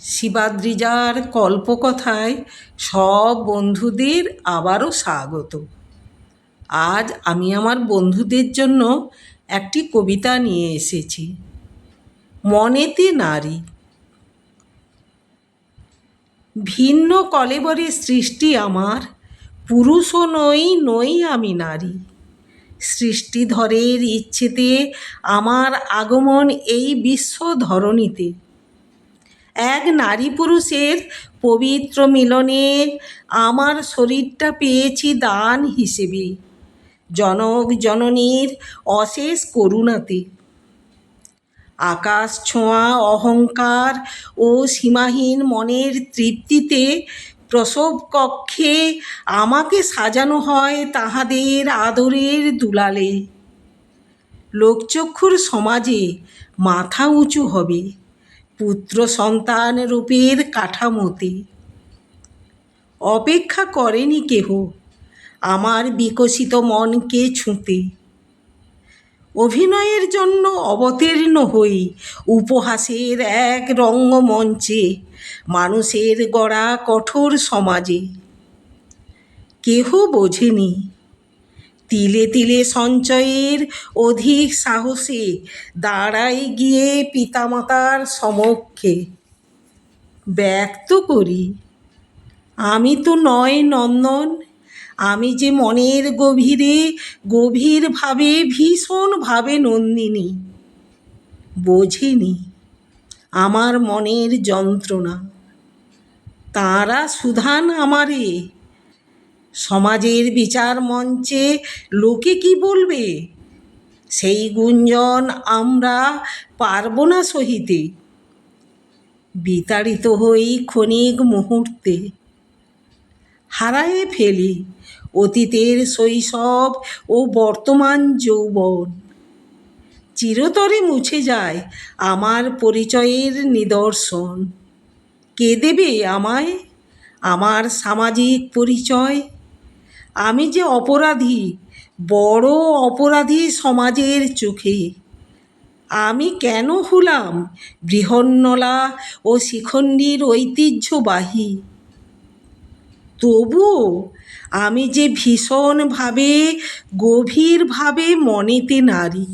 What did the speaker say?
শিবাদ্রিজার কল্পকথায় সব বন্ধুদের আবারও স্বাগত। আজ আমি আমার বন্ধুদের জন্য একটি কবিতা নিয়ে এসেছি। মনেতে নারী। ভিন্ন কলেবরে সৃষ্টি আমার, পুরুষও নই আমি নারী। সৃষ্টিধরের ইচ্ছেতে আমার আগমন এই বিশ্ব ধরণীতে। এক নারী পুরুষের পবিত্র মিলনে আমার শরীরটা পেয়েছি দান হিসেবে, জনক জননীর অশেষ করুণাতে। আকাশ ছোঁয়া অহংকার ও সীমাহীন মনের তৃপ্তিতে প্রসব কক্ষে আমাকে সাজানো হয় তাহাদের আদরের দুলালে। লোকচক্ষুর সমাজে মাথা উঁচু হবে পুত্র সন্তান রূপের কাঠামোতে। অপেক্ষা করেনি কেহ আমার বিকশিত মনকে ছুঁতে। অভিনয়ের জন্য অবতীর্ণ হই উপহাসের এক রঙ্গমঞ্চে, মানুষের গড়া কঠোর সমাজে। কেহ বোঝেনি তিলে তিলে সঞ্চয়ের অধিক সাহসে দাঁড়াই গিয়ে পিতামাতার সমক্ষে। ব্যক্ত করি আমি তো নয় নন্দন, আমি যে মনের গভীরে গভীরভাবে ভীষণভাবে নন্দিনী। বোঝেনি আমার মনের যন্ত্রণা, তাঁরা সুধান আমারে। সমাজের বিচার মঞ্চে লোকে কি বলবে, সেই গুঞ্জন আমরা পারব না সহিতে। বিতাড়িত হই ক্ষণিক মুহূর্তে, হারায়ে ফেলি অতীতের শৈশব ও বর্তমান যৌবন। চিরতরে মুছে যায় আমার পরিচয়ের নিদর্শন। কে দেবে আমায় আমার সামাজিক পরিচয়? আমি যে অপরাধী, বড় অপরাধী সমাজের চোখে। আমি কেন হলাম বৃহন্নলা ও শিখণ্ডীর ঐতিহ্যবাহী? তবুও আমি যে ভীষণভাবে গভীরভাবে মনেতে নারী।